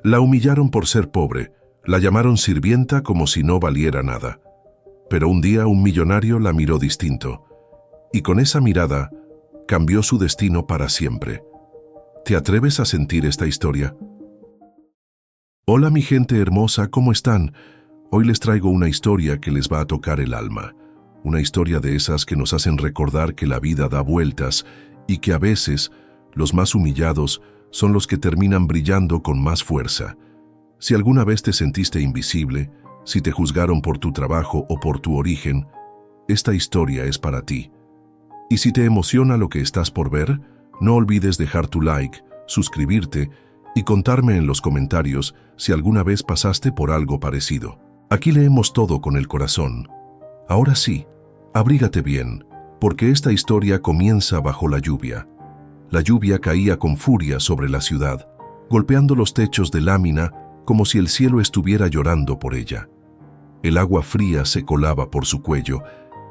La humillaron por ser pobre, la llamaron sirvienta como si no valiera nada. Pero un día un millonario la miró distinto, y con esa mirada cambió su destino para siempre. ¿Te atreves a sentir esta historia? Hola mi gente hermosa, ¿cómo están? Hoy les traigo una historia que les va a tocar el alma. Una historia de esas que nos hacen recordar que la vida da vueltas y que a veces los más humillados son los que terminan brillando con más fuerza. Si alguna vez te sentiste invisible, si te juzgaron por tu trabajo o por tu origen, esta historia es para ti. Y si te emociona lo que estás por ver, no olvides dejar tu like, suscribirte y contarme en los comentarios si alguna vez pasaste por algo parecido. Aquí leemos todo con el corazón. Ahora sí, abrígate bien, porque esta historia comienza bajo la lluvia. La lluvia caía con furia sobre la ciudad, golpeando los techos de lámina como si el cielo estuviera llorando por ella. El agua fría se colaba por su cuello,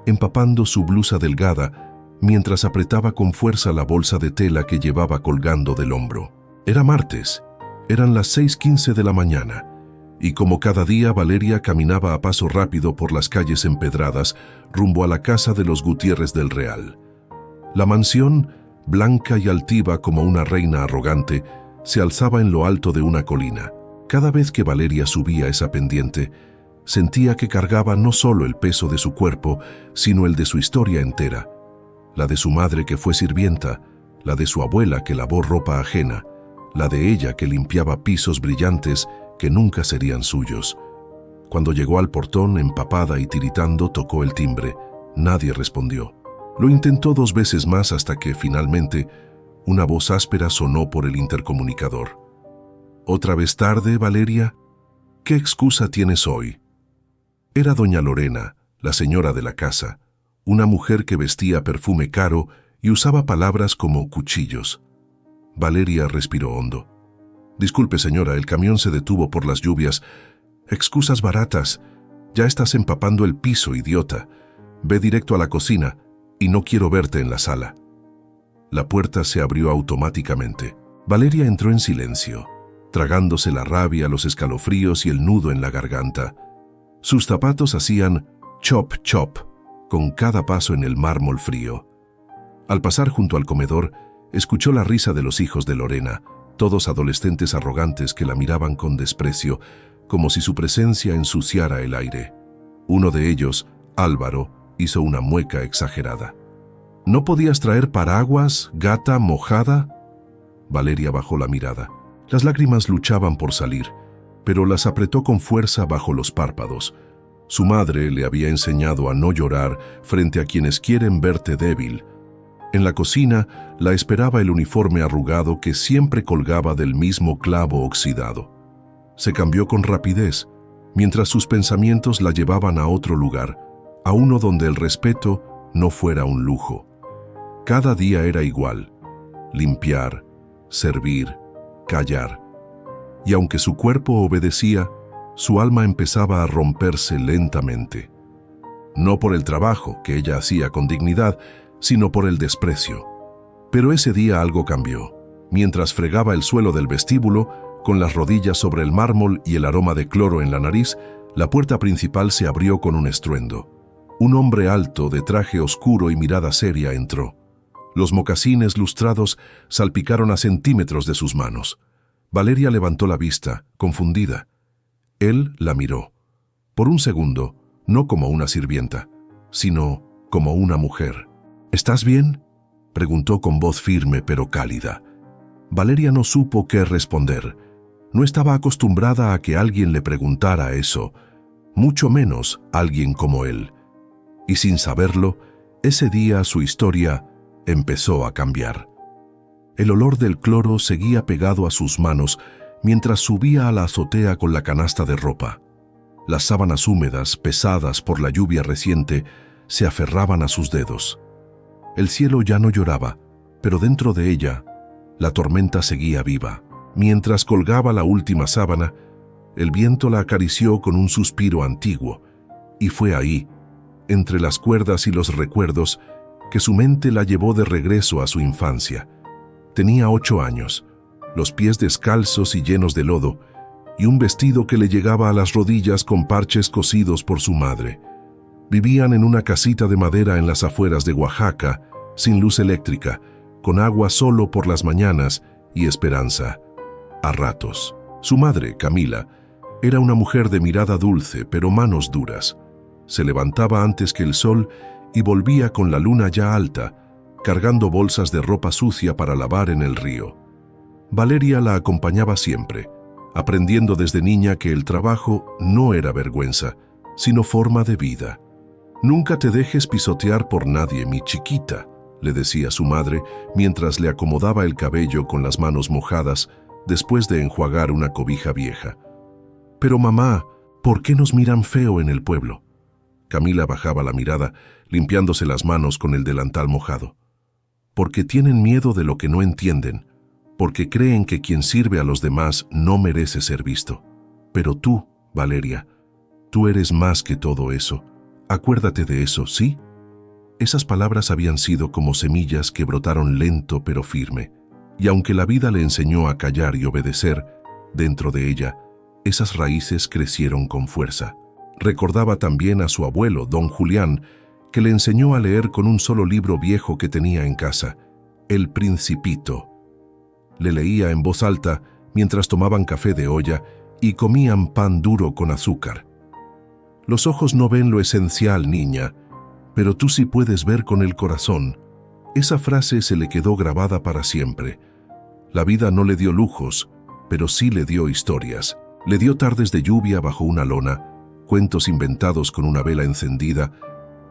empapando su blusa delgada, mientras apretaba con fuerza la bolsa de tela que llevaba colgando del hombro. Era martes, eran las 6:15 de la mañana, y como cada día Valeria caminaba a paso rápido por las calles empedradas rumbo a la casa de los Gutiérrez del Real. La mansión, blanca y altiva como una reina arrogante, se alzaba en lo alto de una colina. Cada vez que Valeria subía esa pendiente, sentía que cargaba no solo el peso de su cuerpo, sino el de su historia entera. La de su madre que fue sirvienta, la de su abuela que lavó ropa ajena, la de ella que limpiaba pisos brillantes que nunca serían suyos. Cuando llegó al portón, empapada y tiritando, tocó el timbre. Nadie respondió. Lo intentó 2 veces más hasta que, finalmente, una voz áspera sonó por el intercomunicador. ¿Otra vez tarde, Valeria? ¿Qué excusa tienes hoy? Era doña Lorena, la señora de la casa, una mujer que vestía perfume caro y usaba palabras como cuchillos. Valeria respiró hondo. Disculpe, señora, el camión se detuvo por las lluvias. Excusas baratas. Ya estás empapando el piso, idiota. Ve directo a la cocina y no quiero verte en la sala. La puerta se abrió automáticamente. Valeria entró en silencio, tragándose la rabia, los escalofríos y el nudo en la garganta. Sus zapatos hacían chop chop con cada paso en el mármol frío. Al pasar junto al comedor, escuchó la risa de los hijos de Lorena, todos adolescentes arrogantes que la miraban con desprecio, como si su presencia ensuciara el aire. Uno de ellos, Álvaro, hizo una mueca exagerada. ¿No podías traer paraguas, gata mojada? Valeria bajó la mirada. Las lágrimas luchaban por salir, pero las apretó con fuerza bajo los párpados. Su madre le había enseñado a no llorar frente a quienes quieren verte débil. En la cocina la esperaba el uniforme arrugado que siempre colgaba del mismo clavo oxidado. Se cambió con rapidez, mientras sus pensamientos la llevaban a otro lugar, a uno donde el respeto no fuera un lujo. Cada día era igual: limpiar, servir, callar. Y aunque su cuerpo obedecía, su alma empezaba a romperse lentamente. No por el trabajo, que ella hacía con dignidad, sino por el desprecio. Pero ese día algo cambió. Mientras fregaba el suelo del vestíbulo, con las rodillas sobre el mármol y el aroma de cloro en la nariz, la puerta principal se abrió con un estruendo. Un hombre alto, de traje oscuro y mirada seria, entró. Los mocasines lustrados salpicaron a centímetros de sus manos. Valeria levantó la vista, confundida. Él la miró. Por un segundo, no como una sirvienta, sino como una mujer. ¿Estás bien?, preguntó con voz firme pero cálida. Valeria no supo qué responder. No estaba acostumbrada a que alguien le preguntara eso, mucho menos alguien como él. Y sin saberlo, ese día su historia empezó a cambiar. El olor del cloro seguía pegado a sus manos mientras subía a la azotea con la canasta de ropa. Las sábanas húmedas, pesadas por la lluvia reciente, se aferraban a sus dedos. El cielo ya no lloraba, pero dentro de ella, la tormenta seguía viva. Mientras colgaba la última sábana, el viento la acarició con un suspiro antiguo, y fue ahí, entre las cuerdas y los recuerdos, que su mente la llevó de regreso a su infancia. Tenía 8 años, los pies descalzos y llenos de lodo, y un vestido que le llegaba a las rodillas con parches cosidos por su madre. Vivían en una casita de madera en las afueras de Oaxaca, sin luz eléctrica, con agua solo por las mañanas y esperanza, a ratos. Su madre, Camila, era una mujer de mirada dulce, pero manos duras. Se levantaba antes que el sol y volvía con la luna ya alta, cargando bolsas de ropa sucia para lavar en el río. Valeria la acompañaba siempre, aprendiendo desde niña que el trabajo no era vergüenza, sino forma de vida. «Nunca te dejes pisotear por nadie, mi chiquita», le decía su madre mientras le acomodaba el cabello con las manos mojadas después de enjuagar una cobija vieja. «Pero mamá, ¿por qué nos miran feo en el pueblo?». Camila bajaba la mirada, limpiándose las manos con el delantal mojado. «Porque tienen miedo de lo que no entienden, porque creen que quien sirve a los demás no merece ser visto. Pero tú, Valeria, tú eres más que todo eso. Acuérdate de eso, ¿sí?». Esas palabras habían sido como semillas que brotaron lento pero firme, y aunque la vida le enseñó a callar y obedecer, dentro de ella, esas raíces crecieron con fuerza. Recordaba también a su abuelo, don Julián, que le enseñó a leer con un solo libro viejo que tenía en casa, El Principito. Le leía en voz alta mientras tomaban café de olla y comían pan duro con azúcar. «Los ojos no ven lo esencial, niña, pero tú sí puedes ver con el corazón». Esa frase se le quedó grabada para siempre. La vida no le dio lujos, pero sí le dio historias. Le dio tardes de lluvia bajo una lona, cuentos inventados con una vela encendida,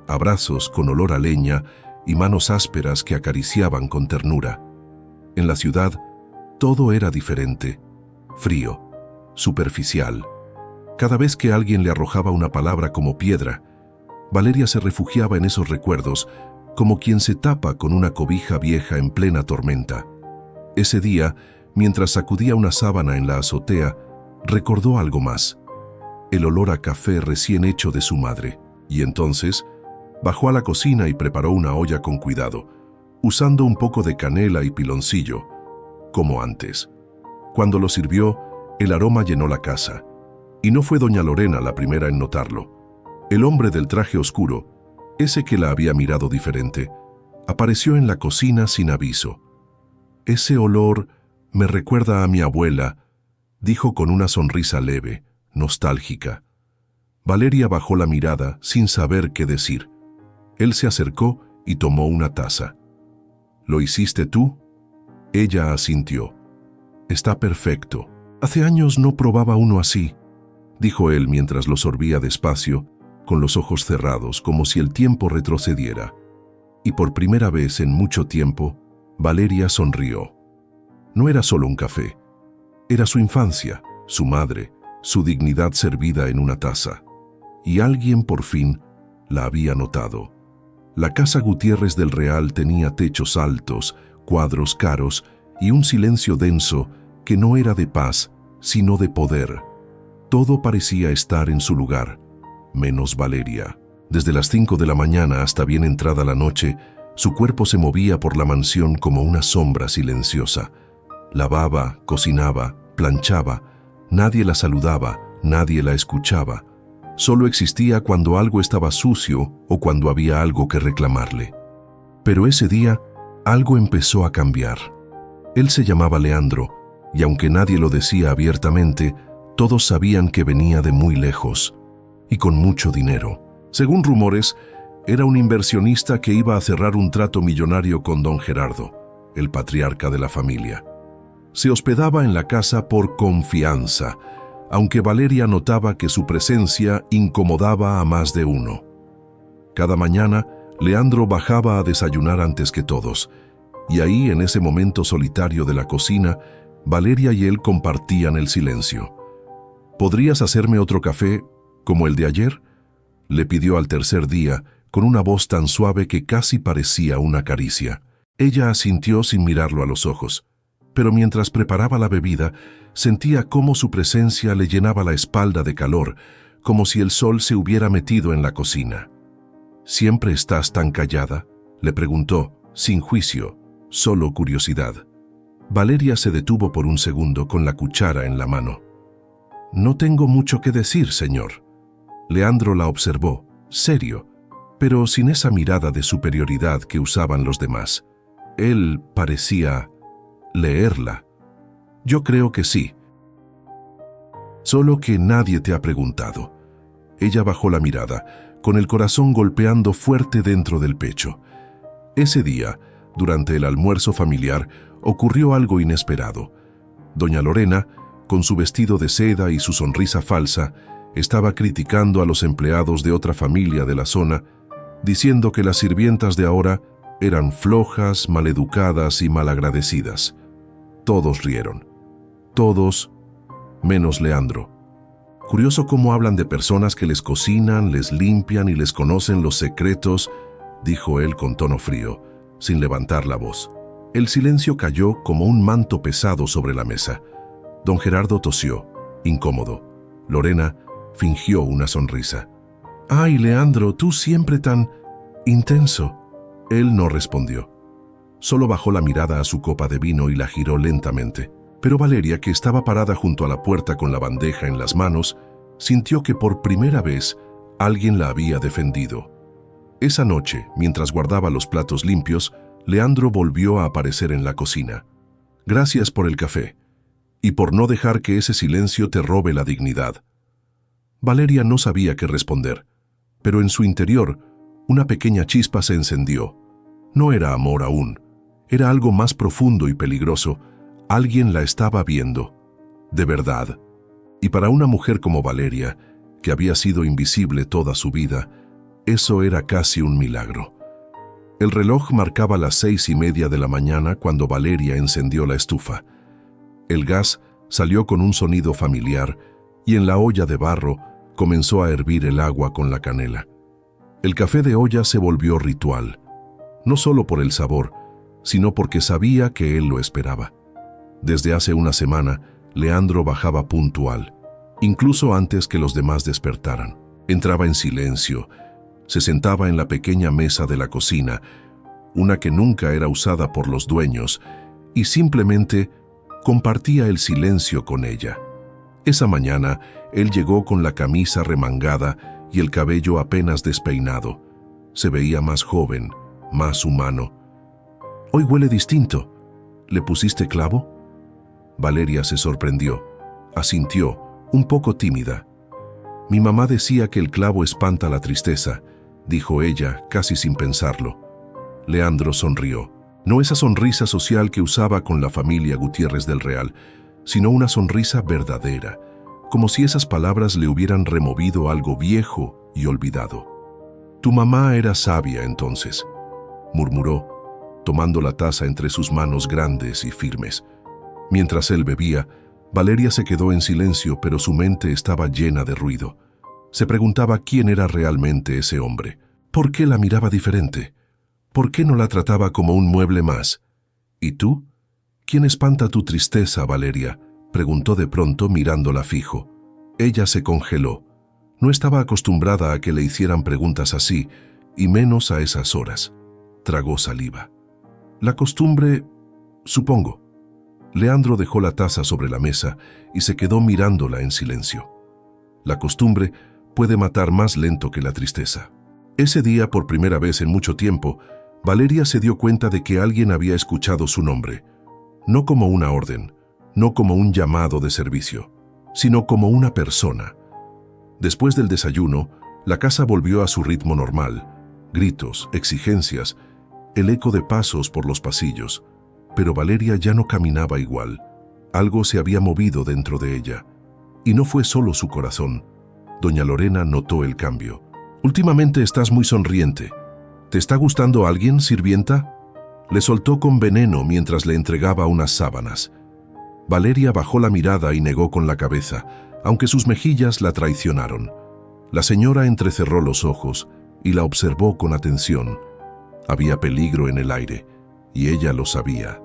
abrazos con olor a leña y manos ásperas que acariciaban con ternura. En la ciudad, todo era diferente, frío, superficial. Cada vez que alguien le arrojaba una palabra como piedra, Valeria se refugiaba en esos recuerdos, como quien se tapa con una cobija vieja en plena tormenta. Ese día, mientras sacudía una sábana en la azotea, recordó algo más: el olor a café recién hecho de su madre. Y entonces, bajó a la cocina y preparó una olla con cuidado, usando un poco de canela y piloncillo, como antes. Cuando lo sirvió, el aroma llenó la casa. Y no fue doña Lorena la primera en notarlo. El hombre del traje oscuro, ese que la había mirado diferente, apareció en la cocina sin aviso. «Ese olor me recuerda a mi abuela», dijo con una sonrisa leve, nostálgica. Valeria bajó la mirada sin saber qué decir. Él se acercó y tomó una taza. «¿Lo hiciste tú?». Ella asintió. «Está perfecto. Hace años no probaba uno así», dijo él mientras lo sorbía despacio, con los ojos cerrados, como si el tiempo retrocediera. Y por primera vez en mucho tiempo, Valeria sonrió. No era solo un café. Era su infancia, su madre, su dignidad servida en una taza. Y alguien por fin la había notado. La casa Gutiérrez del Real tenía techos altos, cuadros caros y un silencio denso que no era de paz, sino de poder. Todo parecía estar en su lugar, menos Valeria. Desde las 5 de la mañana hasta bien entrada la noche, su cuerpo se movía por la mansión como una sombra silenciosa. Lavaba, cocinaba, planchaba. Nadie la saludaba, nadie la escuchaba. Solo existía cuando algo estaba sucio o cuando había algo que reclamarle. Pero ese día, algo empezó a cambiar. Él se llamaba Leandro, y aunque nadie lo decía abiertamente, todos sabían que venía de muy lejos, y con mucho dinero. Según rumores, era un inversionista que iba a cerrar un trato millonario con don Gerardo, el patriarca de la familia. Se hospedaba en la casa por confianza, aunque Valeria notaba que su presencia incomodaba a más de uno. Cada mañana, Leandro bajaba a desayunar antes que todos, y ahí, en ese momento solitario de la cocina, Valeria y él compartían el silencio. «¿Podrías hacerme otro café, como el de ayer?», le pidió al tercer día, con una voz tan suave que casi parecía una caricia. Ella asintió sin mirarlo a los ojos, pero mientras preparaba la bebida, sentía cómo su presencia le llenaba la espalda de calor, como si el sol se hubiera metido en la cocina. «¿Siempre estás tan callada?», le preguntó, sin juicio, solo curiosidad. Valeria se detuvo por un segundo con la cuchara en la mano. No tengo mucho que decir, señor. Leandro la observó, serio, pero sin esa mirada de superioridad que usaban los demás. Él parecía leerla. Yo creo que sí. Solo que nadie te ha preguntado. Ella bajó la mirada, con el corazón golpeando fuerte dentro del pecho. Ese día, durante el almuerzo familiar, ocurrió algo inesperado. Doña Lorena, con su vestido de seda y su sonrisa falsa, estaba criticando a los empleados de otra familia de la zona, diciendo que las sirvientas de ahora eran flojas, maleducadas y malagradecidas. Todos rieron. Todos, menos Leandro. Curioso cómo hablan de personas que les cocinan, les limpian y les conocen los secretos, dijo él con tono frío, sin levantar la voz. El silencio cayó como un manto pesado sobre la mesa. Don Gerardo tosió, incómodo. Lorena fingió una sonrisa. «Ay, Leandro, tú siempre tan intenso». Él no respondió. Solo bajó la mirada a su copa de vino y la giró lentamente. Pero Valeria, que estaba parada junto a la puerta con la bandeja en las manos, sintió que por primera vez alguien la había defendido. Esa noche, mientras guardaba los platos limpios, Leandro volvió a aparecer en la cocina. «Gracias por el café y por no dejar que ese silencio te robe la dignidad». Valeria no sabía qué responder, pero en su interior una pequeña chispa se encendió. No era amor aún, era algo más profundo y peligroso. Alguien la estaba viendo, de verdad. Y para una mujer como Valeria, que había sido invisible toda su vida, eso era casi un milagro. El reloj marcaba las 6:30 de la mañana cuando Valeria encendió la estufa. El gas salió con un sonido familiar y en la olla de barro comenzó a hervir el agua con la canela. El café de olla se volvió ritual, no solo por el sabor, sino porque sabía que él lo esperaba. Desde hace una semana, Leandro bajaba puntual, incluso antes que los demás despertaran. Entraba en silencio, se sentaba en la pequeña mesa de la cocina, una que nunca era usada por los dueños, y simplemente compartía el silencio con ella. Esa mañana, él llegó con la camisa remangada y el cabello apenas despeinado. Se veía más joven, más humano. «Hoy huele distinto. ¿Le pusiste clavo?» Valeria se sorprendió, asintió, un poco tímida. «Mi mamá decía que el clavo espanta la tristeza», dijo ella, casi sin pensarlo. Leandro sonrió. No esa sonrisa social que usaba con la familia Gutiérrez del Real, sino una sonrisa verdadera, como si esas palabras le hubieran removido algo viejo y olvidado. «Tu mamá era sabia entonces», murmuró, tomando la taza entre sus manos grandes y firmes. Mientras él bebía, Valeria se quedó en silencio, pero su mente estaba llena de ruido. Se preguntaba quién era realmente ese hombre. ¿Por qué la miraba diferente? ¿Por qué no la trataba como un mueble más? ¿Y tú? ¿Quién espanta tu tristeza, Valeria?, preguntó de pronto mirándola fijo. Ella se congeló. No estaba acostumbrada a que le hicieran preguntas así, y menos a esas horas. Tragó saliva. «La costumbre, supongo». Leandro dejó la taza sobre la mesa y se quedó mirándola en silencio. La costumbre puede matar más lento que la tristeza. Ese día, por primera vez en mucho tiempo, Valeria se dio cuenta de que alguien había escuchado su nombre, no como una orden, no como un llamado de servicio, sino como una persona. Después del desayuno, la casa volvió a su ritmo normal, gritos, exigencias, el eco de pasos por los pasillos. Pero Valeria ya no caminaba igual. Algo se había movido dentro de ella. Y no fue solo su corazón. Doña Lorena notó el cambio. «Últimamente estás muy sonriente. ¿Te está gustando alguien, sirvienta?», le soltó con veneno mientras le entregaba unas sábanas. Valeria bajó la mirada y negó con la cabeza, aunque sus mejillas la traicionaron. La señora entrecerró los ojos y la observó con atención. Había peligro en el aire, y ella lo sabía.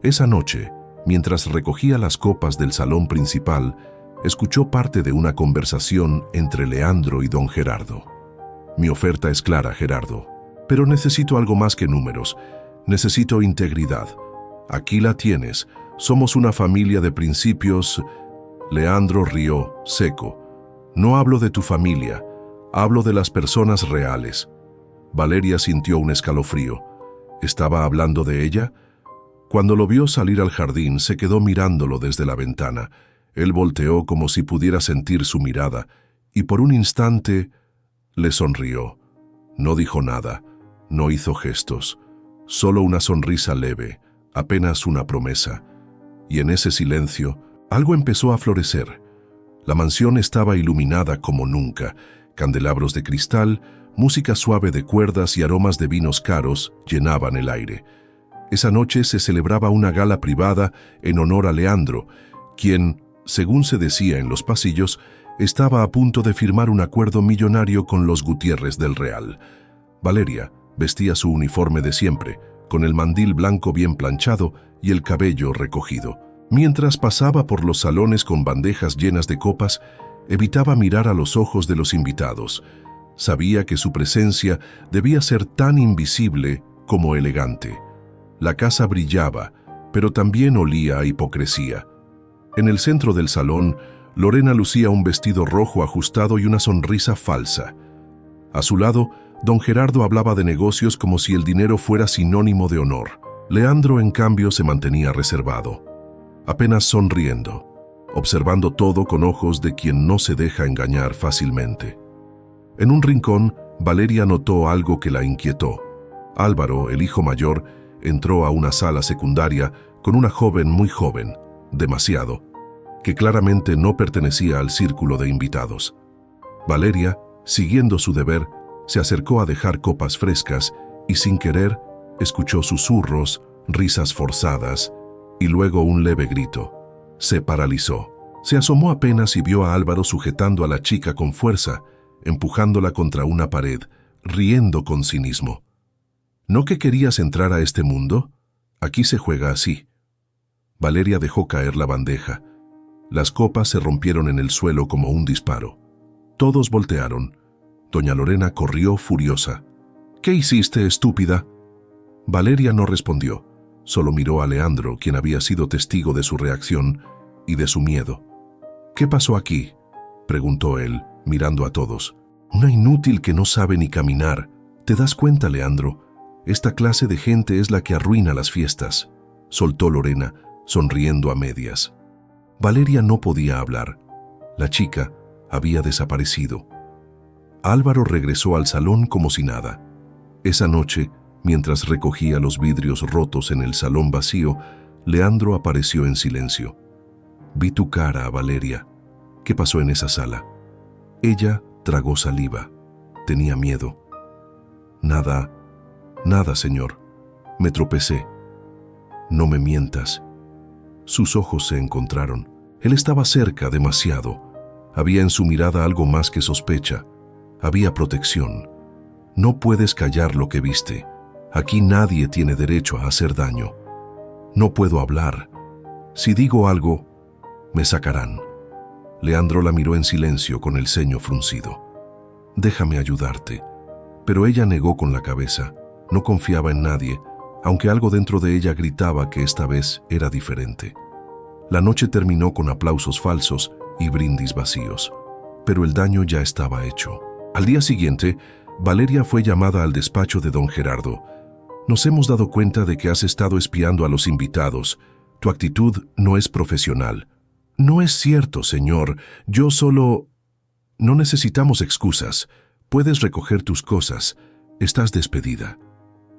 Esa noche, mientras recogía las copas del salón principal, escuchó parte de una conversación entre Leandro y don Gerardo. «Mi oferta es clara, Gerardo, pero necesito algo más que números. Necesito integridad. Aquí la tienes. Somos una familia de principios. Leandro rió, seco. No hablo de tu familia, hablo de las personas reales. Valeria sintió un escalofrío. ¿Estaba hablando de ella? Cuando lo vio salir al jardín, se quedó mirándolo desde la ventana. Él volteó como si pudiera sentir su mirada, y por un instante le sonrió. No dijo nada, no hizo gestos, solo una sonrisa leve, apenas una promesa. Y en ese silencio, algo empezó a florecer. La mansión estaba iluminada como nunca, candelabros de cristal, música suave de cuerdas y aromas de vinos caros llenaban el aire. Esa noche se celebraba una gala privada en honor a Leandro, quien, según se decía en los pasillos, estaba a punto de firmar un acuerdo millonario con los Gutiérrez del Real. Valeria vestía su uniforme de siempre, con el mandil blanco bien planchado y el cabello recogido. Mientras pasaba por los salones con bandejas llenas de copas, evitaba mirar a los ojos de los invitados. Sabía que su presencia debía ser tan invisible como elegante. La casa brillaba, pero también olía a hipocresía. En el centro del salón, Lorena lucía un vestido rojo ajustado y una sonrisa falsa. A su lado, don Gerardo hablaba de negocios como si el dinero fuera sinónimo de honor. Leandro, en cambio, se mantenía reservado, apenas sonriendo, observando todo con ojos de quien no se deja engañar fácilmente. En un rincón, Valeria notó algo que la inquietó. Álvaro, el hijo mayor, entró a una sala secundaria con una joven muy joven, demasiado, que claramente no pertenecía al círculo de invitados. Valeria, siguiendo su deber, se acercó a dejar copas frescas y sin querer escuchó susurros, risas forzadas y luego un leve grito. Se paralizó. Se asomó apenas y vio a Álvaro sujetando a la chica con fuerza, empujándola contra una pared, riendo con cinismo. ¿No que querías entrar a este mundo? Aquí se juega así. Valeria dejó caer la bandeja. Las copas se rompieron en el suelo como un disparo. Todos voltearon. Doña Lorena corrió furiosa. ¿Qué hiciste, estúpida? Valeria no respondió. Solo miró a Leandro, quien había sido testigo de su reacción y de su miedo. ¿Qué pasó aquí?, preguntó él, mirando a todos. Una inútil que no sabe ni caminar. ¿Te das cuenta, Leandro? Esta clase de gente es la que arruina las fiestas, soltó Lorena, sonriendo a medias. Valeria no podía hablar. La chica había desaparecido. Álvaro regresó al salón como si nada. Esa noche, mientras recogía los vidrios rotos en el salón vacío, Leandro apareció en silencio. Vi tu cara, Valeria. ¿Qué pasó en esa sala? Ella tragó saliva. Tenía miedo. Nada, señor. Me tropecé. No me mientas. Sus ojos se encontraron. Él estaba cerca, demasiado. Había en su mirada algo más que sospecha. Había protección. No puedes callar lo que viste. Aquí nadie tiene derecho a hacer daño. No puedo hablar. Si digo algo, me sacarán. Leandro la miró en silencio con el ceño fruncido. Déjame ayudarte. Pero ella negó con la cabeza. No confiaba en nadie, aunque algo dentro de ella gritaba que esta vez era diferente. La noche terminó con aplausos falsos y brindis vacíos, pero el daño ya estaba hecho. Al día siguiente, Valeria fue llamada al despacho de don Gerardo. Nos hemos dado cuenta de que has estado espiando a los invitados. Tu actitud no es profesional. No es cierto, señor. Yo solo... No necesitamos excusas. Puedes recoger tus cosas. Estás despedida.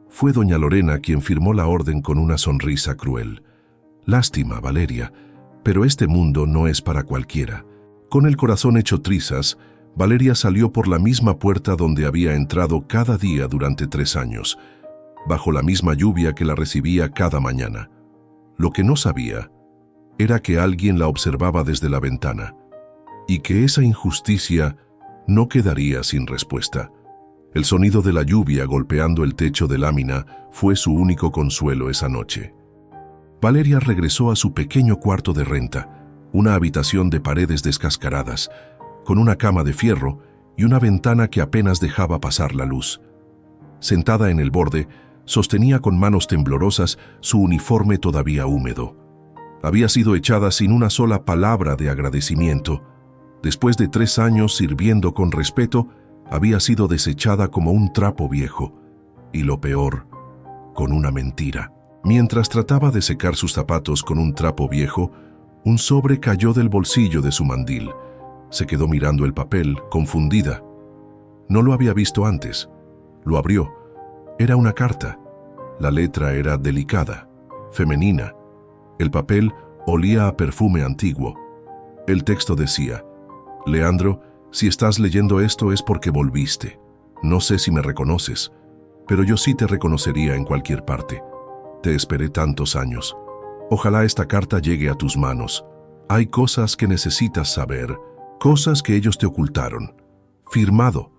Fue doña Lorena quien firmó la orden con una sonrisa cruel. Lástima, Valeria, pero este mundo no es para cualquiera. Con el corazón hecho trizas, Valeria salió por la misma puerta donde había entrado cada día durante 3 años, bajo la misma lluvia que la recibía cada mañana. Lo que no sabía era que alguien la observaba desde la ventana y que esa injusticia no quedaría sin respuesta. El sonido de la lluvia golpeando el techo de lámina fue su único consuelo esa noche. Valeria regresó a su pequeño cuarto de renta, una habitación de paredes descascaradas, con una cama de fierro y una ventana que apenas dejaba pasar la luz. Sentada en el borde, sostenía con manos temblorosas su uniforme todavía húmedo. Había sido echada sin una sola palabra de agradecimiento. Después de 3 años sirviendo con respeto, había sido desechada como un trapo viejo. Y lo peor, con una mentira. Mientras trataba de secar sus zapatos con un trapo viejo, un sobre cayó del bolsillo de su mandil. Se quedó mirando el papel, confundida. No lo había visto antes. Lo abrió. Era una carta. La letra era delicada, femenina. El papel olía a perfume antiguo. El texto decía: Leandro, si estás leyendo esto es porque volviste. No sé si me reconoces, pero yo sí te reconocería en cualquier parte. Te esperé tantos años. Ojalá esta carta llegue a tus manos. Hay cosas que necesitas saber, cosas que ellos te ocultaron. Firmado,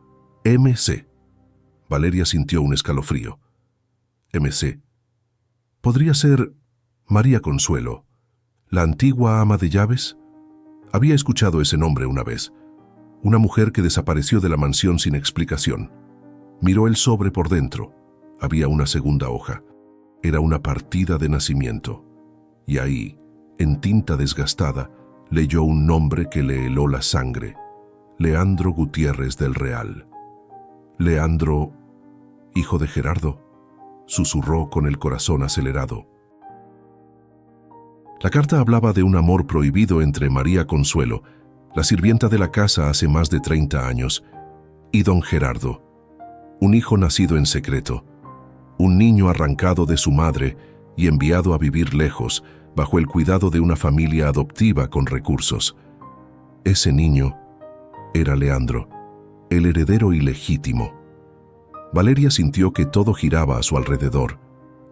MC. Valeria sintió un escalofrío. MC. ¿Podría ser María Consuelo, la antigua ama de llaves? Había escuchado ese nombre una vez. Una mujer que desapareció de la mansión sin explicación. Miró el sobre por dentro. Había una segunda hoja. Era una partida de nacimiento. Y ahí, en tinta desgastada, leyó un nombre que le heló la sangre. Leandro Gutiérrez del Real. Leandro, hijo de Gerardo, susurró con el corazón acelerado. La carta hablaba de un amor prohibido entre María Consuelo, la sirvienta de la casa hace más de 30 años, y don Gerardo, un hijo nacido en secreto, un niño arrancado de su madre y enviado a vivir lejos, bajo el cuidado de una familia adoptiva con recursos. Ese niño era Leandro, el heredero ilegítimo. Valeria sintió que todo giraba a su alrededor: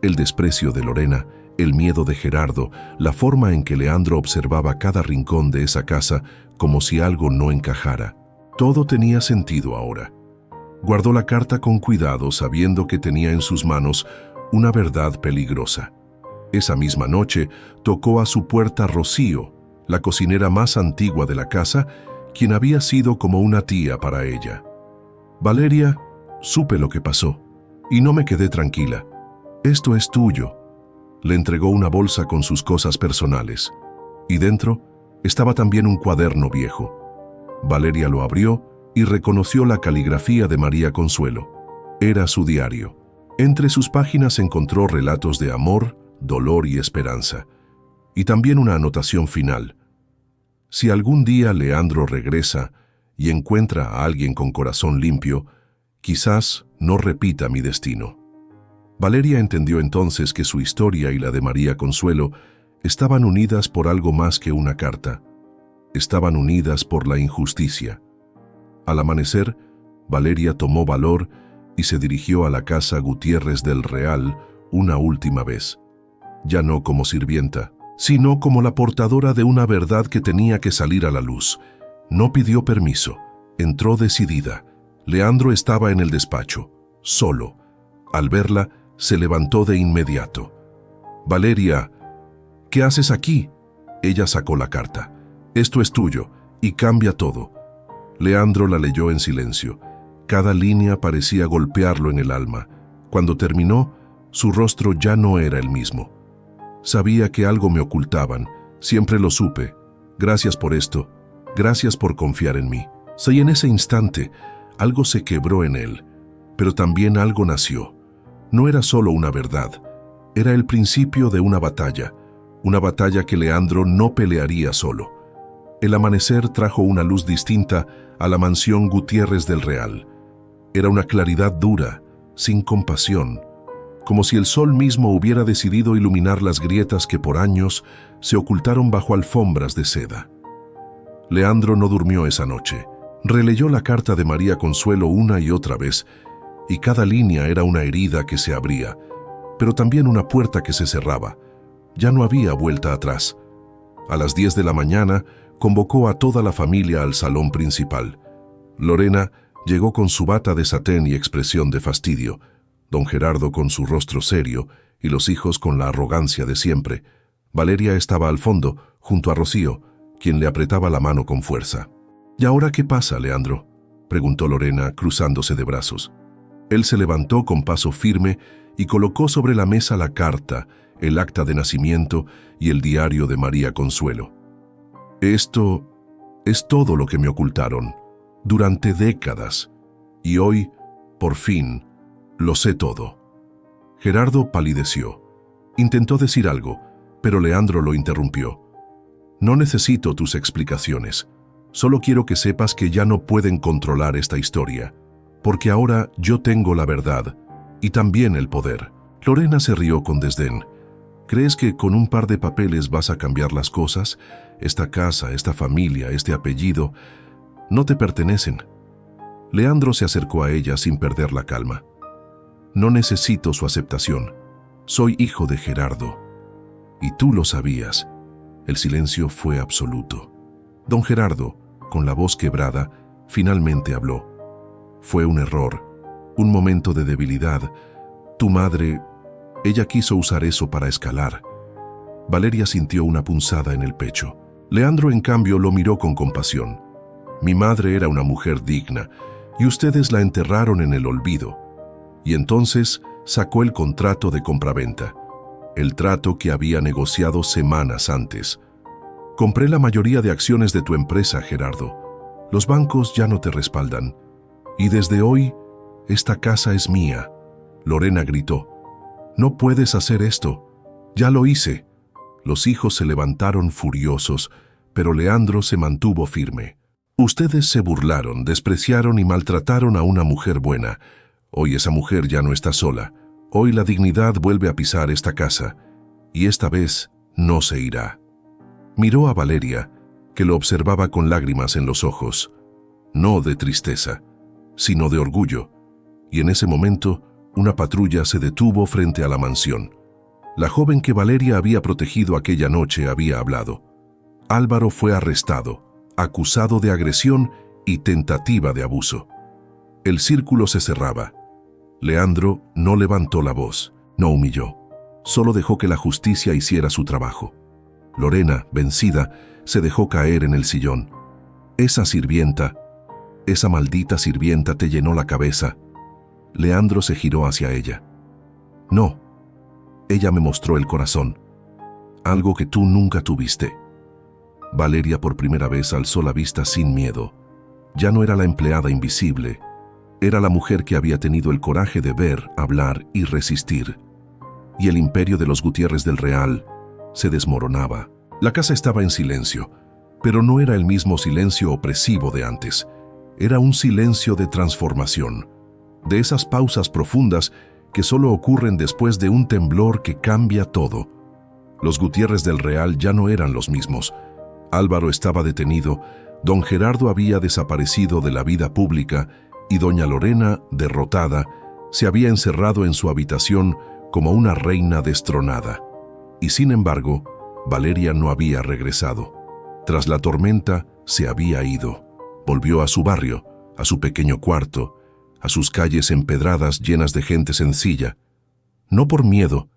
el desprecio de Lorena, el miedo de Gerardo, la forma en que Leandro observaba cada rincón de esa casa como si algo no encajara. Todo tenía sentido ahora. Guardó la carta con cuidado, sabiendo que tenía en sus manos una verdad peligrosa. Esa misma noche tocó a su puerta Rocío, la cocinera más antigua de la casa, quien había sido como una tía para ella. Valeria, supe lo que pasó, y no me quedé tranquila. Esto es tuyo. Le entregó una bolsa con sus cosas personales, y dentro estaba también un cuaderno viejo. Valeria lo abrió y reconoció la caligrafía de María Consuelo. Era su diario. Entre sus páginas encontró relatos de amor, dolor y esperanza, y también una anotación final. Si algún día Leandro regresa y encuentra a alguien con corazón limpio, quizás no repita mi destino. Valeria entendió entonces que su historia y la de María Consuelo estaban unidas por algo más que una carta. Estaban unidas por la injusticia. Al amanecer, Valeria tomó valor y se dirigió a la casa Gutiérrez del Real una última vez. Ya no como sirvienta, sino como la portadora de una verdad que tenía que salir a la luz. No pidió permiso, entró decidida. Leandro estaba en el despacho, solo. Al verla, se levantó de inmediato. «Valeria, ¿qué haces aquí?». Ella sacó la carta. «Esto es tuyo, y cambia todo». Leandro la leyó en silencio. Cada línea parecía golpearlo en el alma. Cuando terminó, su rostro ya no era el mismo. «Sabía que algo me ocultaban. Siempre lo supe. Gracias por esto. Gracias por confiar en mí». Y en ese instante, algo se quebró en él, pero también algo nació. No era solo una verdad, era el principio de una batalla que Leandro no pelearía solo. El amanecer trajo una luz distinta a la mansión Gutiérrez del Real. Era una claridad dura, sin compasión, como si el sol mismo hubiera decidido iluminar las grietas que por años se ocultaron bajo alfombras de seda. Leandro no durmió esa noche. Releyó la carta de María Consuelo una y otra vez, y cada línea era una herida que se abría, pero también una puerta que se cerraba. Ya no había vuelta atrás. A las 10 de la mañana, convocó a toda la familia al salón principal. Lorena llegó con su bata de satén y expresión de fastidio, don Gerardo con su rostro serio y los hijos con la arrogancia de siempre. Valeria estaba al fondo, junto a Rocío, quien le apretaba la mano con fuerza. «¿Y ahora qué pasa, Leandro?», preguntó Lorena, cruzándose de brazos. Él se levantó con paso firme y colocó sobre la mesa la carta, el acta de nacimiento y el diario de María Consuelo. Esto es todo lo que me ocultaron durante décadas, y hoy, por fin, lo sé todo. Gerardo palideció. Intentó decir algo, pero Leandro lo interrumpió. No necesito tus explicaciones. Solo quiero que sepas que ya no pueden controlar esta historia, porque ahora yo tengo la verdad y también el poder. Lorena se rió con desdén. ¿Crees que con un par de papeles vas a cambiar las cosas? Esta casa, esta familia, este apellido, no te pertenecen. Leandro se acercó a ella sin perder la calma. No necesito su aceptación. Soy hijo de Gerardo. Y tú lo sabías. El silencio fue absoluto. Don Gerardo, con la voz quebrada, finalmente habló. Fue un error, un momento de debilidad. Tu madre, ella quiso usar eso para escalar. Valeria sintió una punzada en el pecho. Leandro, en cambio, lo miró con compasión. Mi madre era una mujer digna, y ustedes la enterraron en el olvido. Y entonces sacó el contrato de compraventa, el trato que había negociado semanas antes. Compré la mayoría de acciones de tu empresa, Gerardo. Los bancos ya no te respaldan. Y desde hoy, esta casa es mía. Lorena gritó. No puedes hacer esto. Ya lo hice. Los hijos se levantaron furiosos, pero Leandro se mantuvo firme. Ustedes se burlaron, despreciaron y maltrataron a una mujer buena. Hoy esa mujer ya no está sola. Hoy la dignidad vuelve a pisar esta casa. Y esta vez no se irá. Miró a Valeria, que lo observaba con lágrimas en los ojos. No de tristeza, sino de orgullo. Y en ese momento, una patrulla se detuvo frente a la mansión. La joven que Valeria había protegido aquella noche había hablado. Álvaro fue arrestado, acusado de agresión y tentativa de abuso. El círculo se cerraba. Leandro no levantó la voz, no humilló, solo dejó que la justicia hiciera su trabajo. Lorena, vencida, se dejó caer en el sillón. Esa maldita sirvienta te llenó la cabeza. Leandro se giró hacia ella. No, ella me mostró el corazón, algo que tú nunca tuviste. Valeria por primera vez alzó la vista sin miedo. Ya no era la empleada invisible, era la mujer que había tenido el coraje de ver, hablar y resistir. Y el imperio de los Gutiérrez del Real se desmoronaba. La casa estaba en silencio, pero no era el mismo silencio opresivo de antes. Era un silencio de transformación, de esas pausas profundas que solo ocurren después de un temblor que cambia todo. Los Gutiérrez del Real ya no eran los mismos. Álvaro estaba detenido, don Gerardo había desaparecido de la vida pública y doña Lorena, derrotada, se había encerrado en su habitación como una reina destronada. Y sin embargo, Valeria no había regresado. Tras la tormenta, se había ido. Volvió a su barrio, a su pequeño cuarto, a sus calles empedradas llenas de gente sencilla. No por miedo,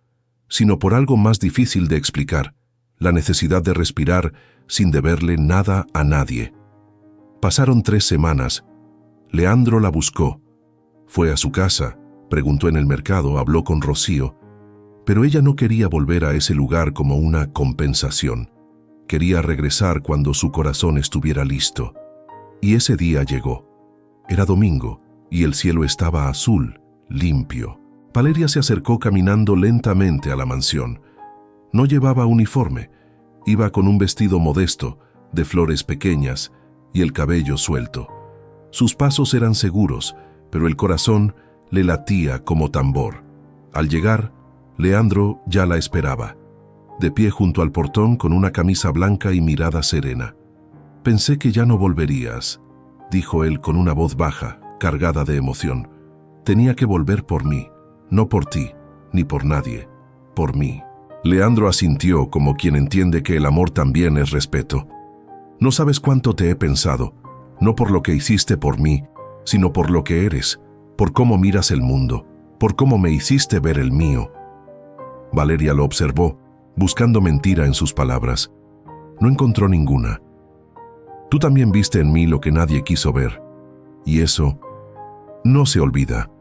sino por algo más difícil de explicar, la necesidad de respirar sin deberle nada a nadie. Pasaron 3 semanas. Leandro la buscó. Fue a su casa, preguntó en el mercado, habló con Rocío, pero ella no quería volver a ese lugar como una compensación. Quería regresar cuando su corazón estuviera listo. Y ese día llegó. Era domingo y el cielo estaba azul, limpio. Valeria se acercó caminando lentamente a la mansión. No llevaba uniforme. Iba con un vestido modesto, de flores pequeñas, y el cabello suelto. Sus pasos eran seguros, pero el corazón le latía como tambor. Al llegar, Leandro ya la esperaba, de pie junto al portón con una camisa blanca y mirada serena. «Pensé que ya no volverías», dijo él con una voz baja, cargada de emoción. «Tenía que volver por mí, no por ti, ni por nadie, por mí». Leandro asintió como quien entiende que el amor también es respeto. «No sabes cuánto te he pensado, no por lo que hiciste por mí, sino por lo que eres, por cómo miras el mundo, por cómo me hiciste ver el mío». Valeria lo observó, buscando mentira en sus palabras. No encontró ninguna. «Tú también viste en mí lo que nadie quiso ver, y eso no se olvida».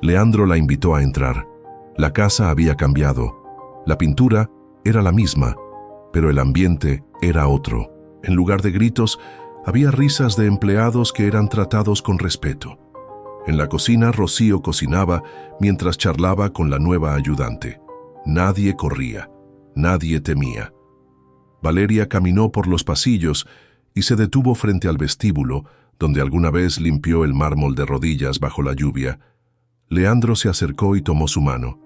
Leandro la invitó a entrar. La casa había cambiado. La pintura era la misma, pero el ambiente era otro. En lugar de gritos, había risas de empleados que eran tratados con respeto. En la cocina, Rocío cocinaba mientras charlaba con la nueva ayudante. Nadie corría, nadie temía. Valeria caminó por los pasillos y se detuvo frente al vestíbulo, donde alguna vez limpió el mármol de rodillas bajo la lluvia. Leandro se acercó y tomó su mano.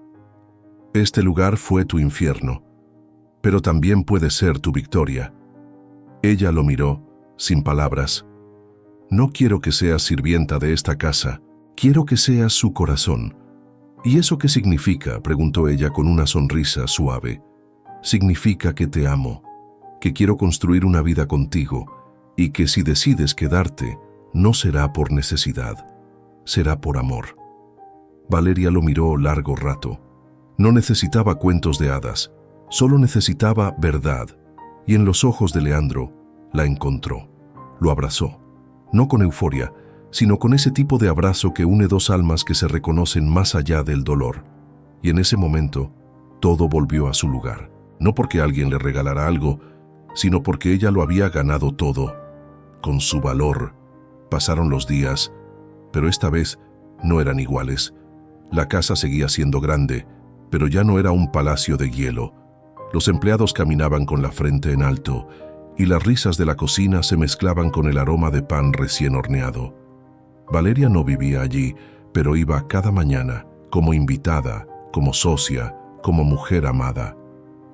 Este lugar fue tu infierno, pero también puede ser tu victoria. Ella lo miró, sin palabras. No quiero que seas sirvienta de esta casa, quiero que seas su corazón. ¿Y eso qué significa?, preguntó ella con una sonrisa suave. Significa que te amo, que quiero construir una vida contigo y que si decides quedarte, no será por necesidad, será por amor. Valeria lo miró largo rato. No necesitaba cuentos de hadas, solo necesitaba verdad, y en los ojos de Leandro la encontró. Lo abrazó, no con euforia, sino con ese tipo de abrazo que une dos almas que se reconocen más allá del dolor. Y en ese momento, todo volvió a su lugar. No porque alguien le regalara algo, sino porque ella lo había ganado todo, con su valor. Pasaron los días, pero esta vez no eran iguales. La casa seguía siendo grande, pero ya no era un palacio de hielo. Los empleados caminaban con la frente en alto, y las risas de la cocina se mezclaban con el aroma de pan recién horneado. Valeria no vivía allí, pero iba cada mañana, como invitada, como socia, como mujer amada.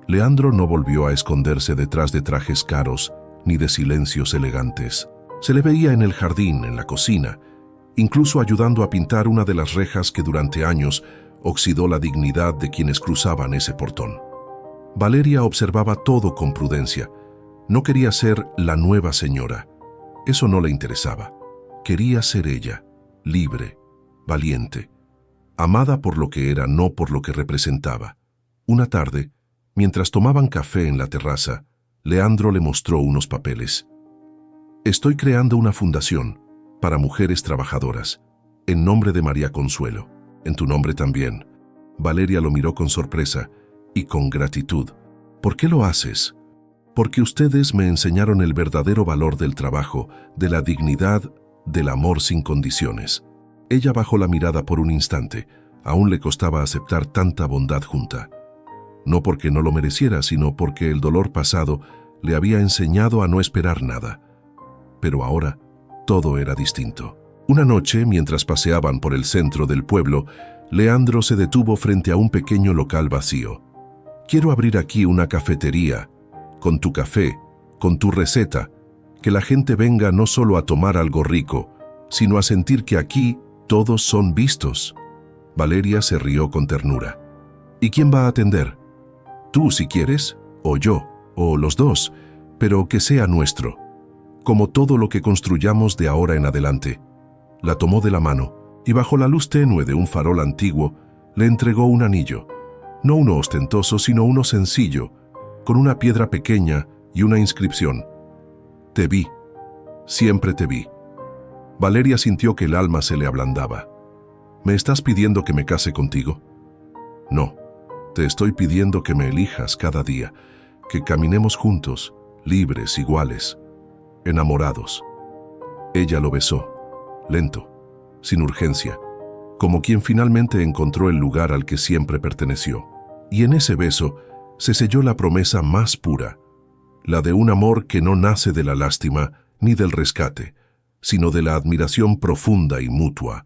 Leandro no volvió a esconderse detrás de trajes caros, ni de silencios elegantes. Se le veía en el jardín, en la cocina, incluso ayudando a pintar una de las rejas que durante años oxidó la dignidad de quienes cruzaban ese portón. Valeria observaba todo con prudencia. No quería ser la nueva señora. Eso no le interesaba. Quería ser ella, libre, valiente, amada por lo que era, no por lo que representaba. Una tarde, mientras tomaban café en la terraza, Leandro le mostró unos papeles. Estoy creando una fundación para mujeres trabajadoras, en nombre de María Consuelo, en tu nombre también. Valeria lo miró con sorpresa y con gratitud. ¿Por qué lo haces? Porque ustedes me enseñaron el verdadero valor del trabajo, de la dignidad, del amor sin condiciones. Ella bajó la mirada por un instante. Aún le costaba aceptar tanta bondad junta. No porque no lo mereciera, sino porque el dolor pasado le había enseñado a no esperar nada. Pero ahora todo era distinto. Una noche, mientras paseaban por el centro del pueblo, Leandro se detuvo frente a un pequeño local vacío. Quiero abrir aquí una cafetería, con tu café, con tu receta, que la gente venga no solo a tomar algo rico, sino a sentir que aquí todos son vistos. Valeria se rió con ternura. ¿Y quién va a atender? Tú si quieres, o yo, o los dos, pero que sea nuestro, como todo lo que construyamos de ahora en adelante. La tomó de la mano y bajo la luz tenue de un farol antiguo le entregó un anillo, no uno ostentoso, sino uno sencillo, con una piedra pequeña y una inscripción. Te vi, siempre te vi. Valeria sintió que el alma se le ablandaba. ¿Me estás pidiendo que me case contigo? No, te estoy pidiendo que me elijas cada día, que caminemos juntos, libres, iguales, enamorados. Ella lo besó, lento, sin urgencia, como quien finalmente encontró el lugar al que siempre perteneció. Y en ese beso se selló la promesa más pura, la de un amor que no nace de la lástima ni del rescate, sino de la admiración profunda y mutua.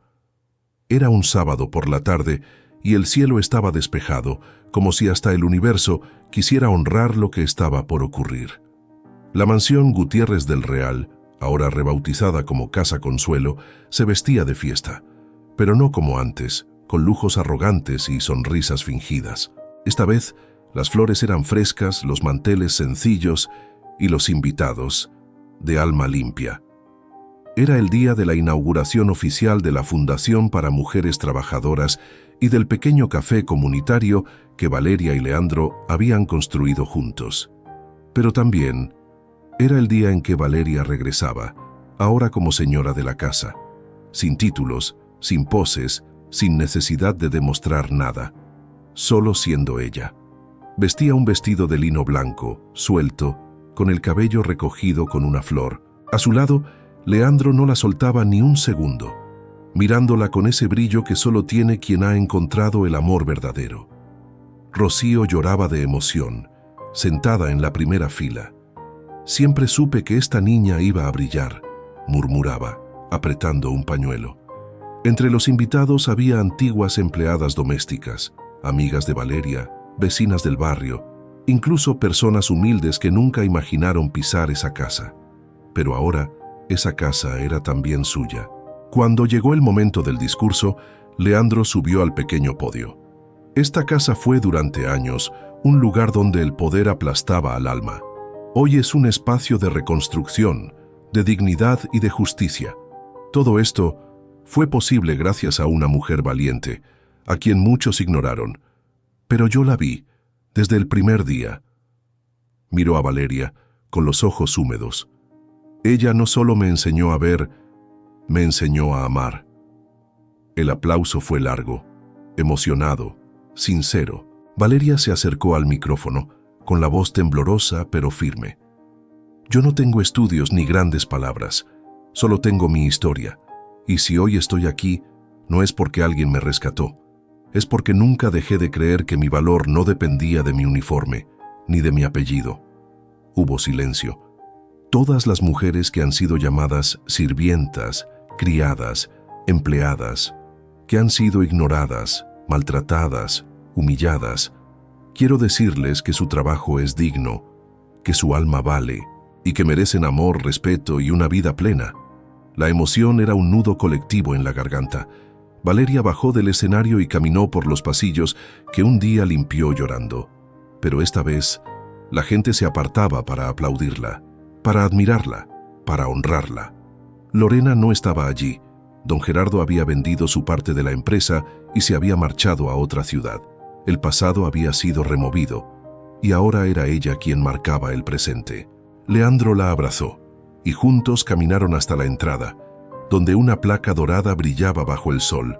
Era un sábado por la tarde y el cielo estaba despejado, como si hasta el universo quisiera honrar lo que estaba por ocurrir. La mansión Gutiérrez del Real, ahora rebautizada como Casa Consuelo, se vestía de fiesta, pero no como antes, con lujos arrogantes y sonrisas fingidas. Esta vez, las flores eran frescas, los manteles sencillos y los invitados, de alma limpia. Era el día de la inauguración oficial de la Fundación para Mujeres Trabajadoras y del pequeño café comunitario que Valeria y Leandro habían construido juntos. Pero también era el día en que Valeria regresaba, ahora como señora de la casa, sin títulos, sin poses, sin necesidad de demostrar nada, solo siendo ella. Vestía un vestido de lino blanco, suelto, con el cabello recogido con una flor. A su lado, Leandro no la soltaba ni un segundo, mirándola con ese brillo que solo tiene quien ha encontrado el amor verdadero. Rocío lloraba de emoción, sentada en la primera fila. Siempre supe que esta niña iba a brillar, murmuraba, apretando un pañuelo. Entre los invitados había antiguas empleadas domésticas, amigas de Valeria, vecinas del barrio, incluso personas humildes que nunca imaginaron pisar esa casa. Pero ahora, esa casa era también suya. Cuando llegó el momento del discurso, Leandro subió al pequeño podio. Esta casa fue durante años un lugar donde el poder aplastaba al alma. Hoy es un espacio de reconstrucción, de dignidad y de justicia. Todo esto fue posible gracias a una mujer valiente, a quien muchos ignoraron. Pero yo la vi, desde el primer día. Miró a Valeria, con los ojos húmedos. Ella no solo me enseñó a ver, me enseñó a amar. El aplauso fue largo, emocionado, sincero. Valeria se acercó al micrófono, con la voz temblorosa pero firme. Yo no tengo estudios ni grandes palabras, solo tengo mi historia. Y si hoy estoy aquí, no es porque alguien me rescató, es porque nunca dejé de creer que mi valor no dependía de mi uniforme, ni de mi apellido. Hubo silencio. Todas las mujeres que han sido llamadas sirvientas, criadas, empleadas, que han sido ignoradas, maltratadas, humilladas, quiero decirles que su trabajo es digno, que su alma vale y que merecen amor, respeto y una vida plena. La emoción era un nudo colectivo en la garganta. Valeria bajó del escenario y caminó por los pasillos que un día limpió llorando. Pero esta vez, la gente se apartaba para aplaudirla, para admirarla, para honrarla. Lorena no estaba allí. Don Gerardo había vendido su parte de la empresa y se había marchado a otra ciudad. El pasado había sido removido y ahora era ella quien marcaba el presente. Leandro la abrazó y juntos caminaron hasta la entrada, donde una placa dorada brillaba bajo el sol.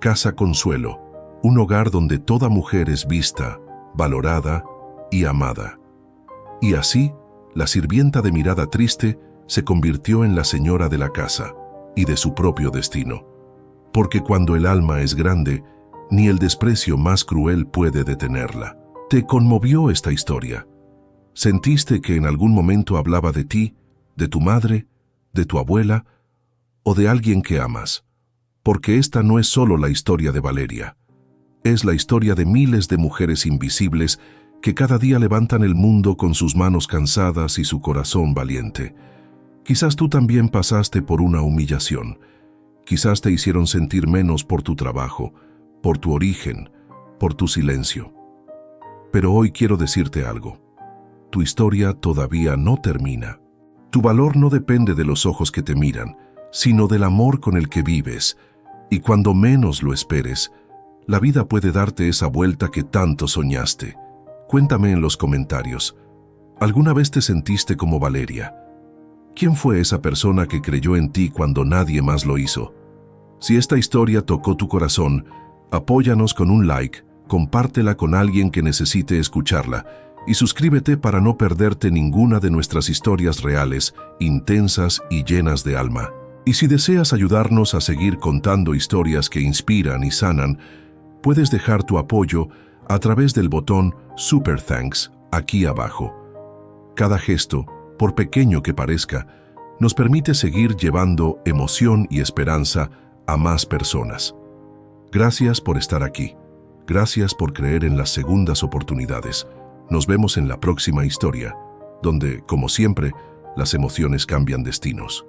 Casa Consuelo, un hogar donde toda mujer es vista, valorada y amada. Y así, la sirvienta de mirada triste se convirtió en la señora de la casa y de su propio destino. Porque cuando el alma es grande, ni el desprecio más cruel puede detenerla. ¿Te conmovió esta historia? ¿Sentiste que en algún momento hablaba de ti, de tu madre, de tu abuela o de alguien que amas? Porque esta no es solo la historia de Valeria. Es la historia de miles de mujeres invisibles que cada día levantan el mundo con sus manos cansadas y su corazón valiente. Quizás tú también pasaste por una humillación. Quizás te hicieron sentir menos por tu trabajo, por tu origen, por tu silencio. Pero hoy quiero decirte algo. Tu historia todavía no termina. Tu valor no depende de los ojos que te miran, sino del amor con el que vives. Y cuando menos lo esperes, la vida puede darte esa vuelta que tanto soñaste. Cuéntame en los comentarios. ¿Alguna vez te sentiste como Valeria? ¿Quién fue esa persona que creyó en ti cuando nadie más lo hizo? Si esta historia tocó tu corazón, apóyanos con un like, compártela con alguien que necesite escucharla y suscríbete para no perderte ninguna de nuestras historias reales, intensas y llenas de alma. Y si deseas ayudarnos a seguir contando historias que inspiran y sanan, puedes dejar tu apoyo a través del botón Super Thanks aquí abajo. Cada gesto, por pequeño que parezca, nos permite seguir llevando emoción y esperanza a más personas. Gracias por estar aquí. Gracias por creer en las segundas oportunidades. Nos vemos en la próxima historia, donde, como siempre, las emociones cambian destinos.